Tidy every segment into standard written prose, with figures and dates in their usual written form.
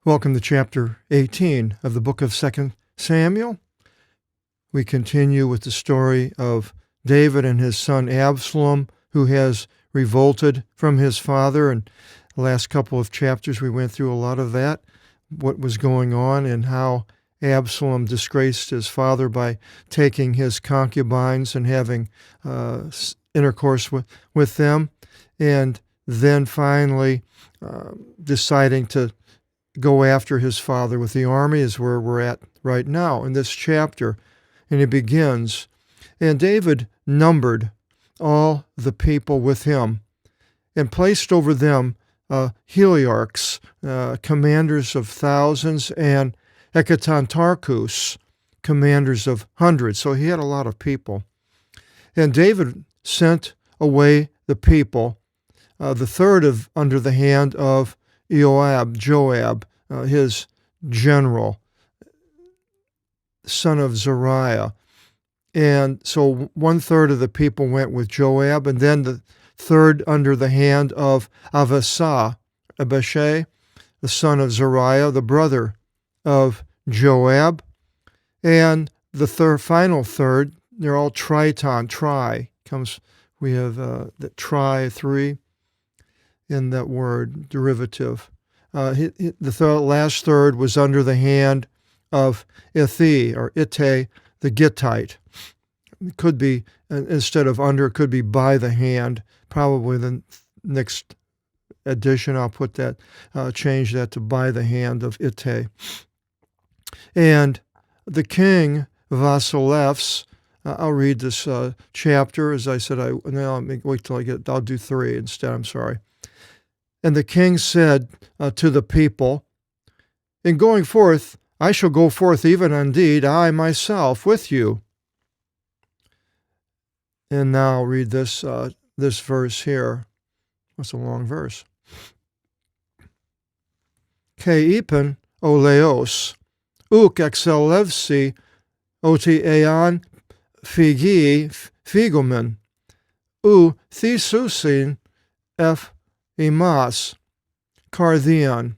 Welcome to chapter 18 of the book of 2 Samuel. We continue with the story of David and his son Absalom, who has revolted from his father. And the last couple of chapters, we went through a lot of that, what was going on and how Absalom disgraced his father by taking his concubines and having intercourse with them, and then finally deciding to go after his father with the army is where we're at right now in this chapter. And it begins, and David numbered all the people with him and placed over them heliarchs, commanders of thousands, and ekatontarchus, commanders of hundreds. So he had a lot of people. And David sent away the people, the third of under the hand of Joab, his general, son of Zeruiah. And so 1/3 of the people went with Joab, and then the third under the hand of Abishai, the son of Zeruiah, the brother of Joab. And the final third, they're all we have the tri, three, in that word, derivative. Last third was under the hand of Ittai, the Gittite. It could be, instead of under, it could be by the hand. Probably the next edition, I'll put that, change that to by the hand of Ittai. And the king, Vasilevs, I'll read this chapter. As I said, wait till I'll do 3 instead, I'm sorry. And the king said to the people, "In going forth, I shall go forth even indeed, I myself with you." And now I'll read this verse here. That's a long verse. Keipen oleos, uk excelevsi oti ean figomen, u thisusin f imas kardian,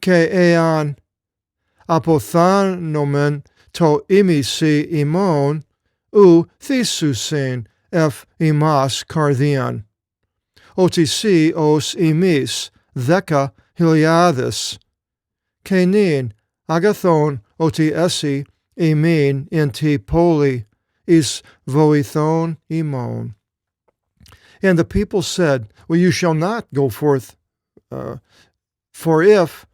ke ean apothanomen to imisi imon, u thisusin f imas kardian, otisi os imis deca hiliadis, kenin agathon oti esi imin inti poli is voithon imon. And the people said, "Well, you shall not go forth, for if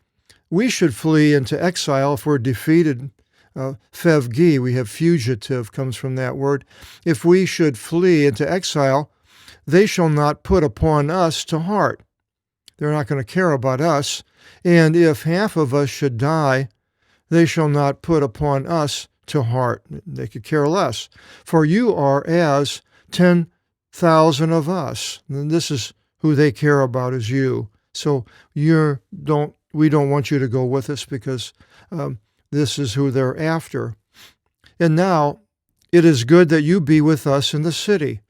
we should flee into exile, if we're defeated," fevgi, we have fugitive, comes from that word. "If we should flee into exile, they shall not put upon us to heart." They're not going to care about us. "And if half of us should die, they shall not put upon us to heart." They could care less. "For you are as 10,000 of us." And this is who they care about, is you. So we don't want you to go with us, because this is who they're after. "And now it is good that you be with us in the city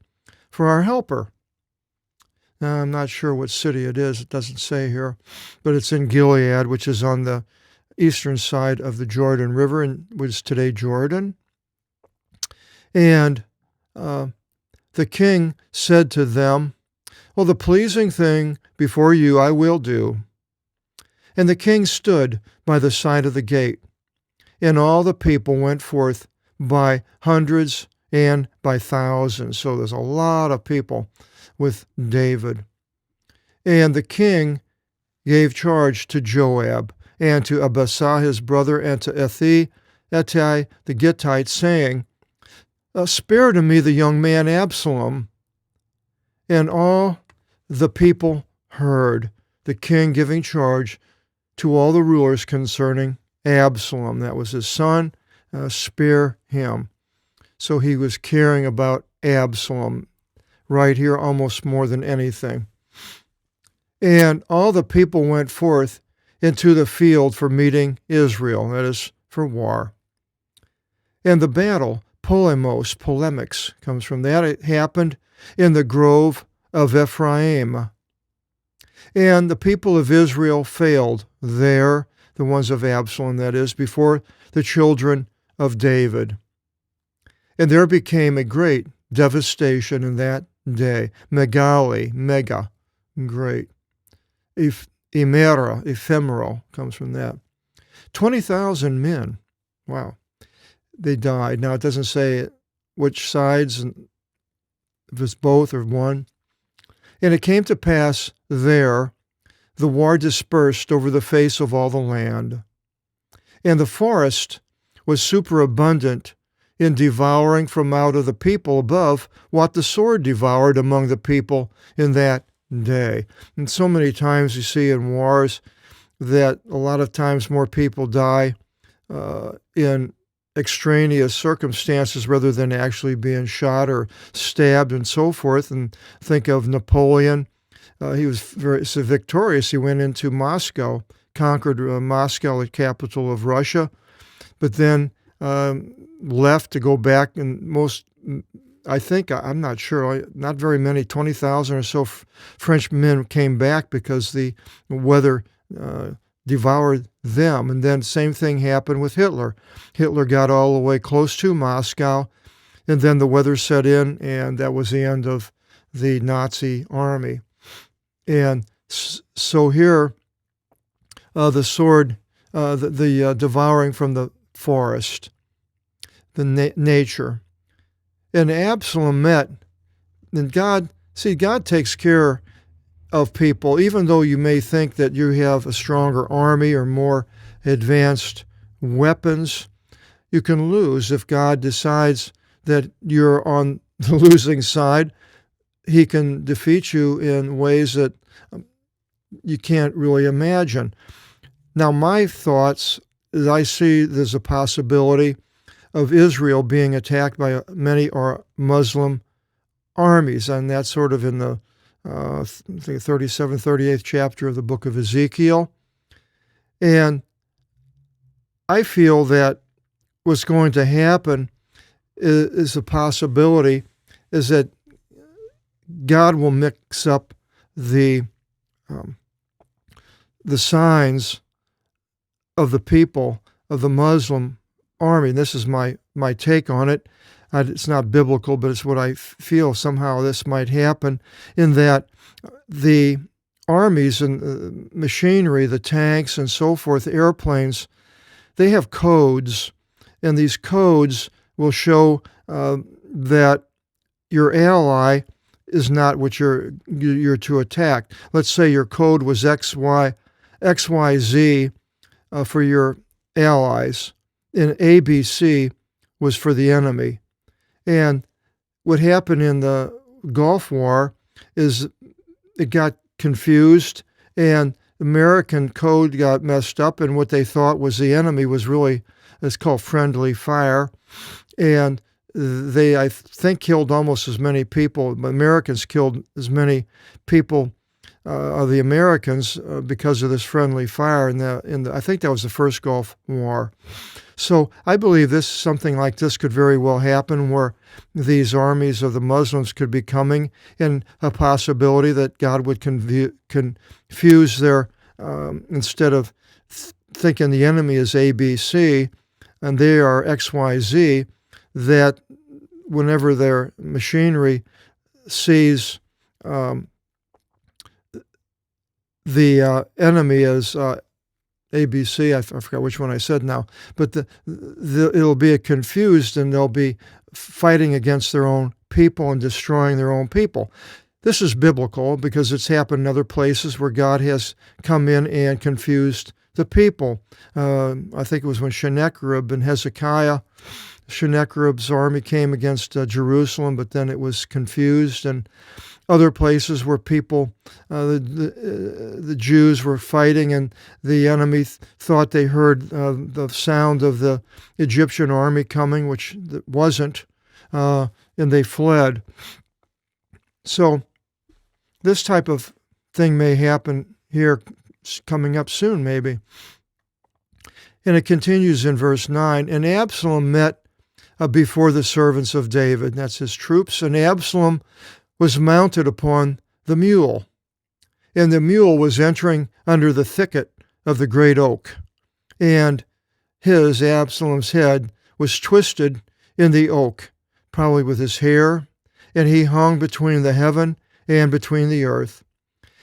for our helper." Now, I'm not sure what city it is. It doesn't say here, but it's in Gilead, which is on the eastern side of the Jordan River, and which is today Jordan. And the king said to them, "Well, the pleasing thing before you I will do." And the king stood by the side of the gate, and all the people went forth by hundreds and by thousands. So there's a lot of people with David. And the king gave charge to Joab and to Abishai his brother and to Ittai the Gittite, saying, "Spare to me the young man Absalom." And all the people heard the king giving charge to all the rulers concerning Absalom. That was his son. Spare him. So he was caring about Absalom right here almost more than anything. "And all the people went forth into the field for meeting Israel," that is, for war. "And the battle, polemics, comes from that. It happened in the grove of Ephraim. And the people of Israel failed there. the ones of Absalom, that is, before the children of David. And there became a great devastation in that day. Megali, mega, great. Emera, ephemeral, comes from that. 20,000 men, wow, they died. Now, it doesn't say which sides, if it's both or one. And it came to pass there, the war dispersed over the face of all the land, and the forest was superabundant in devouring from out of the people above what the sword devoured among the people in that day. And so many times you see in wars that a lot of times more people die in extraneous circumstances rather than actually being shot or stabbed and so forth. And think of Napoleon. He was very victorious. He went into Moscow, conquered Moscow, the capital of Russia, but then left to go back. And I'm not sure, not very many, 20,000 or so French men came back because the weather devoured them. And then same thing happened with Hitler. Hitler got all the way close to Moscow, and then the weather set in, and that was the end of the Nazi army. And so here, the sword, the devouring from the forest, the nature. And Absalom met, and God takes care of people, even though you may think that you have a stronger army or more advanced weapons. You can lose if God decides that you're on the losing side. He can defeat you in ways that you can't really imagine. Now, my thoughts is I see there's a possibility of Israel being attacked by many Muslim armies, and that's sort of in the 37th, 38th chapter of the book of Ezekiel. And I feel that what's going to happen is a possibility is that God will mix up the signs of the people of the Muslim army. And this is my take on it. It's not biblical, but it's what I feel somehow this might happen, in that the armies and machinery, the tanks and so forth, airplanes, they have codes, and these codes will show that your ally is not what you're to attack. Let's say your code was XYZ for your allies, and ABC was for the enemy. And what happened in the Gulf War is it got confused, and American code got messed up, and what they thought was the enemy was really, it's called friendly fire. And they, I think, killed almost as many people. Americans killed as many people of the Americans because of this friendly fire. I think that was the first Gulf War. So I believe something like this could very well happen, where these armies of the Muslims could be coming, and a possibility that God would confuse their, instead of thinking the enemy is ABC and they are XYZ, that whenever their machinery sees the enemy as ABC, I forgot which one I said now, but it'll be confused, and they'll be fighting against their own people and destroying their own people. This is biblical because it's happened in other places where God has come in and confused the people. I think it was when Sennacherib and Hezekiah, Sennacherib's army came against Jerusalem, but then it was confused, and other places where people, the Jews were fighting, and the enemy thought they heard the sound of the Egyptian army coming, which wasn't, and they fled. So this type of thing may happen here coming up soon, maybe. And it continues in verse 9, and Absalom met before the servants of David, that's his troops, and Absalom was mounted upon the mule, and the mule was entering under the thicket of the great oak. and Absalom's head, was twisted in the oak, probably with his hair, and he hung between the heaven and between the earth.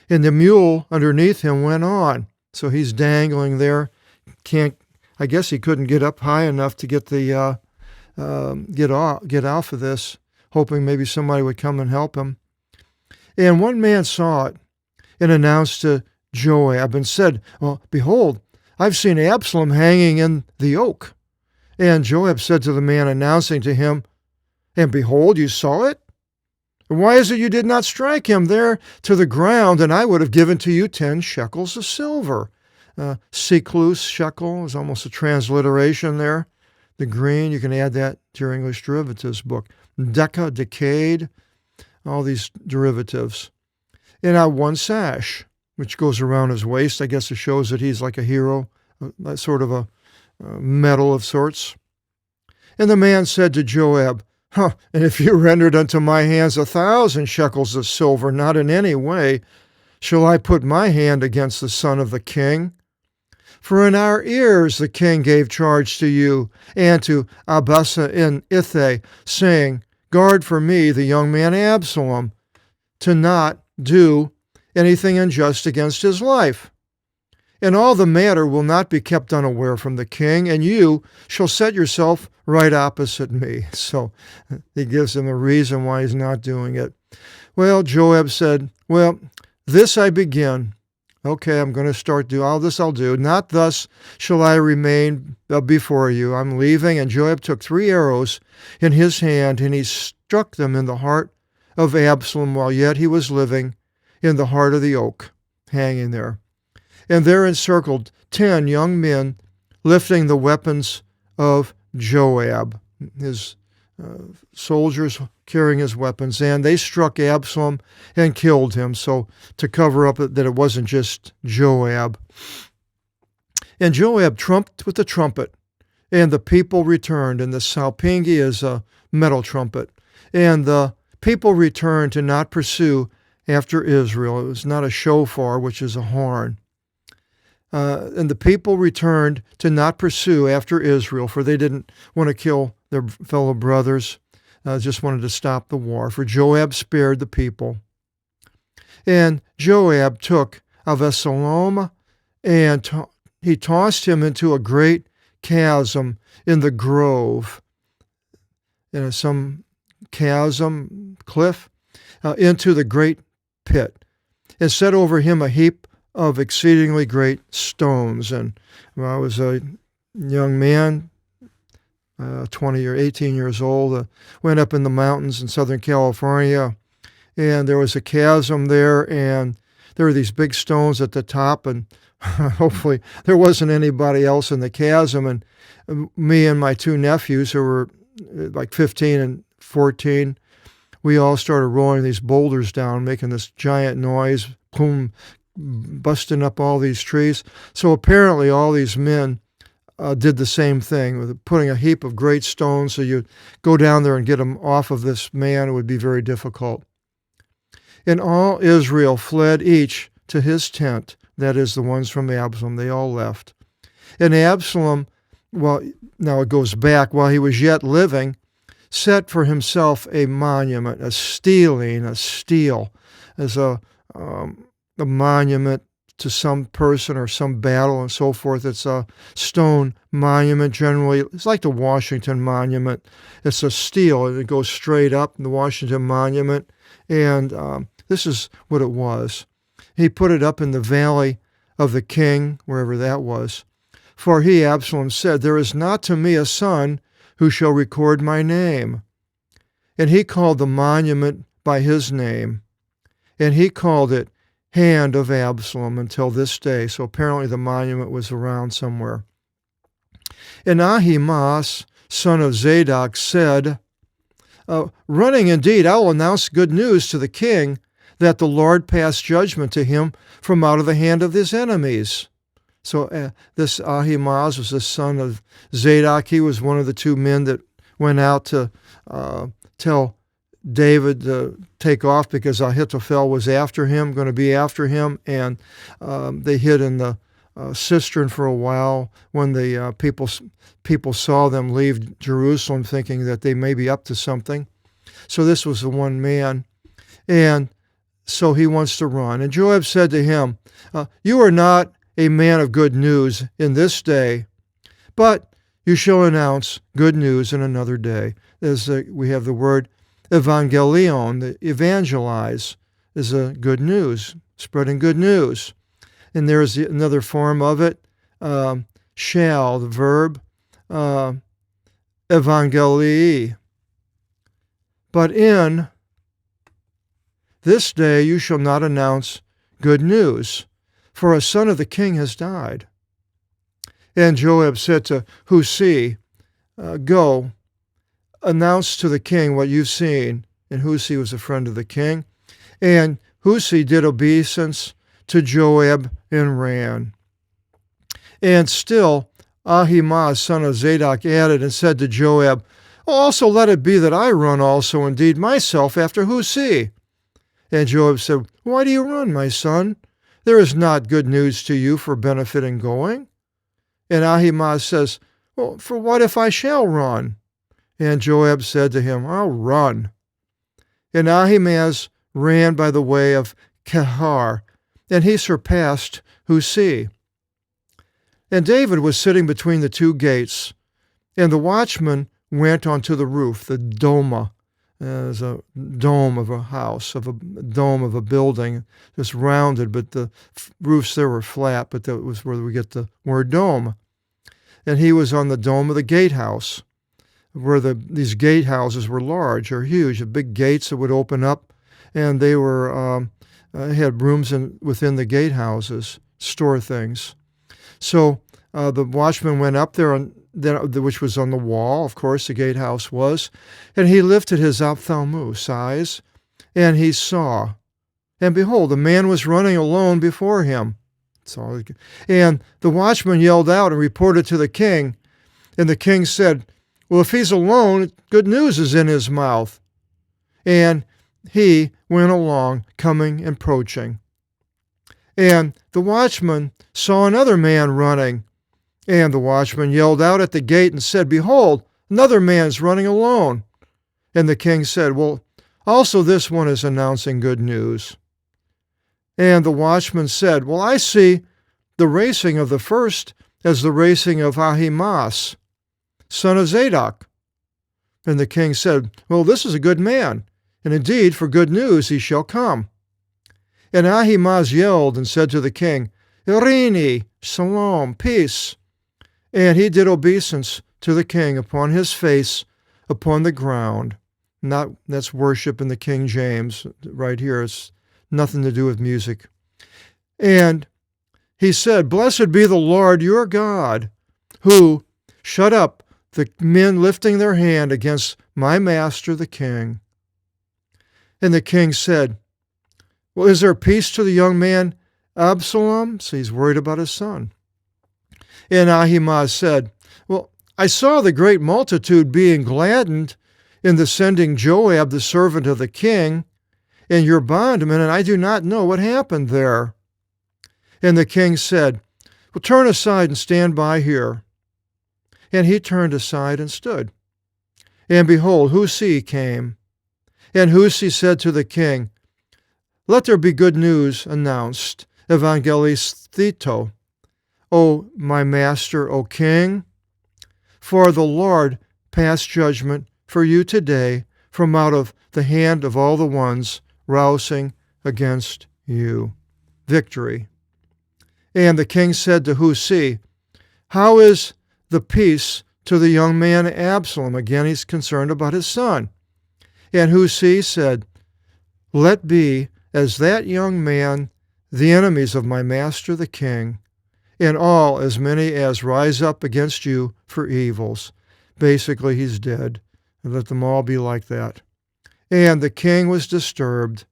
And the mule underneath him went on. So he's dangling there. I guess he couldn't get up high enough to get off of this, hoping maybe somebody would come and help him. And one man saw it and announced to Joab and said, "Well, behold, I've seen Absalom hanging in the oak." And Joab said to the man announcing to him, "And behold, you saw it? Why is it you did not strike him there to the ground, and I would have given to you 10 shekels of silver?" Siklus, shekel, is almost a transliteration there. The green, you can add that to your English derivatives book. Deca, decade, all these derivatives. And 1 sash, which goes around his waist. I guess it shows that he's like a hero, sort of a medal of sorts. And the man said to Joab, "And if you rendered unto my hands 1,000 shekels of silver, not in any way shall I put my hand against the son of the king. For in our ears the king gave charge to you and to Abasa in Ithay, saying, Guard for me the young man Absalom, to not do anything unjust against his life. And all the matter will not be kept unaware from the king, and you shall set yourself right opposite me." So he gives him a reason why he's not doing it. Well, Joab said, "Well, this I begin. Okay, I'm going to start doing all this. I'll do. Not thus shall I remain before you. I'm leaving." And Joab took 3 arrows in his hand, and he struck them in the heart of Absalom while yet he was living, in the heart of the oak, hanging there. And there encircled 10 young men, lifting the weapons of Joab, his soldiers carrying his weapons, and they struck Absalom and killed him, so to cover up that it wasn't just Joab. And Joab trumped with the trumpet, and the people returned, and the salpingi is a metal trumpet, and the people returned to not pursue after Israel. It was not a shofar, which is a horn. And the people returned to not pursue after Israel, for they didn't want to kill their fellow brothers, just wanted to stop the war. For Joab spared the people. And Joab took Avessalom, and he tossed him into a great chasm in the grove, in some chasm, cliff, into the great pit, and set over him a heap of exceedingly great stones. And when I was a young man, 20 or 18 years old, went up in the mountains in Southern California, and there was a chasm there, and there were these big stones at the top, and hopefully there wasn't anybody else in the chasm. And me and my 2 nephews, who were like 15 and 14, we all started rolling these boulders down, making this giant noise, boom, busting up all these trees. So apparently all these men did the same thing, with putting a heap of great stones, so you go down there and get them off of this man. It would be very difficult. And all Israel fled each to his tent, that is, the ones from Absalom. They all left. And Absalom, well, now it goes back, while he was yet living, set for himself a monument, a steel, as a monument to some person or some battle and so forth. It's a stone monument generally. It's like the Washington Monument. It's a steel, and it goes straight up, the Washington Monument. And this is what it was. He put it up in the Valley of the King, wherever that was. For he, Absalom, said, There is not to me a son who shall record my name. And he called the monument by his name. And he called it Hand of Absalom until this day. So apparently the monument was around somewhere. And Ahimaaz, son of Zadok, said, Running indeed, I will announce good news to the king, that the Lord passed judgment to him from out of the hand of his enemies. So this Ahimaaz was the son of Zadok. He was one of the 2 men that went out to tell David to take off, because Ahithophel was after him, going to be after him, and they hid in the cistern for a while when the people saw them leave Jerusalem thinking that they may be up to something. So this was the one man, and so he wants to run. And Joab said to him, you are not a man of good news in this day, but you shall announce good news in another day. We have the word evangelion, the evangelize is a good news, spreading good news. And there's another form of it, shall, the verb, evangelii. But in this day you shall not announce good news, for a son of the king has died. And Joab said to Hushi, go, announce to the king what you've seen. And Hushi was a friend of the king. And Hushi did obeisance to Joab and ran. And still Ahimaaz, son of Zadok, added and said to Joab, also let it be that I run also indeed myself after Hushi. And Joab said, why do you run, my son? There is not good news to you for benefit in going. And Ahimaaz says, well, for what if I shall run? And Joab said to him, I'll run. And Ahimaaz ran by the way of Kehar, and he surpassed Hushi. And David was sitting between the two gates, and the watchman went onto the roof, the doma. There's a dome of a house, of a dome of a building, just rounded, but the roofs there were flat, but that was where we get the word dome. And he was on the dome of the gatehouse, where these gatehouses were large or huge, big gates that would open up, and they were had rooms within the gatehouses, store things. So the watchman went up there, which was on the wall, of course, the gatehouse was, and he lifted his ophthalmos eyes, and he saw, and behold, a man was running alone before him. And the watchman yelled out and reported to the king, and the king said, well, if he's alone, good news is in his mouth. And he went along, coming and approaching. And the watchman saw another man running, and the watchman yelled out at the gate and said, behold, another man's running alone. And the king said, well, also this one is announcing good news. And the watchman said, well, I see the racing of the first as the racing of Ahimaaz, son of Zadok. And the king said, well, this is a good man, and indeed for good news he shall come. And Ahimaaz yelled and said to the king, Irini, shalom, peace. And he did obeisance to the king upon his face, upon the ground. That's worship in the King James right here. It's nothing to do with music. And he said, blessed be the Lord your God, who shut up the men lifting their hand against my master the king. And the king said, well, is there peace to the young man Absalom? So he's worried about his son. And Ahimaaz said, well, I saw the great multitude being gladdened in the sending Joab, the servant of the king, and your bondman, and I do not know what happened there. And the king said, well, turn aside and stand by here. And he turned aside and stood. And behold, Hushi came. And Hushi said to the king, let there be good news announced, evangelistito, O my master, O king, for the Lord passed judgment for you today from out of the hand of all the ones rousing against you. Victory. And the king said to Hushi, how is the peace to the young man Absalom? Again, he's concerned about his son. And Hushi said, let be as that young man, the enemies of my master the king, and all as many as rise up against you for evils. Basically, he's dead. And let them all be like that. And the king was disturbed,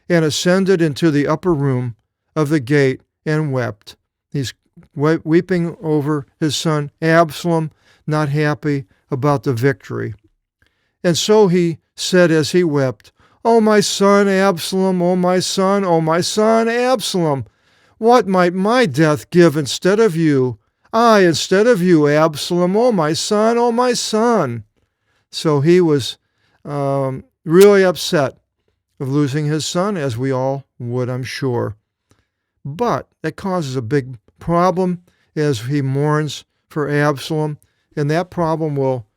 and ascended into the upper room of the gate, and wept. He's weeping over his son Absalom, not happy about the victory. And so he said as he wept, O my son Absalom, O my son Absalom, What might my death give instead of you? I instead of you, Absalom, oh my son, oh my son. So he was really upset of losing his son, as we all would, I'm sure. But that causes a big problem as he mourns for Absalom, and that problem will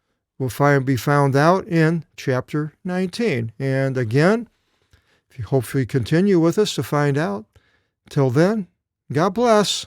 be found out in chapter 19. And again, if you hopefully continue with us to find out. Till then, God bless.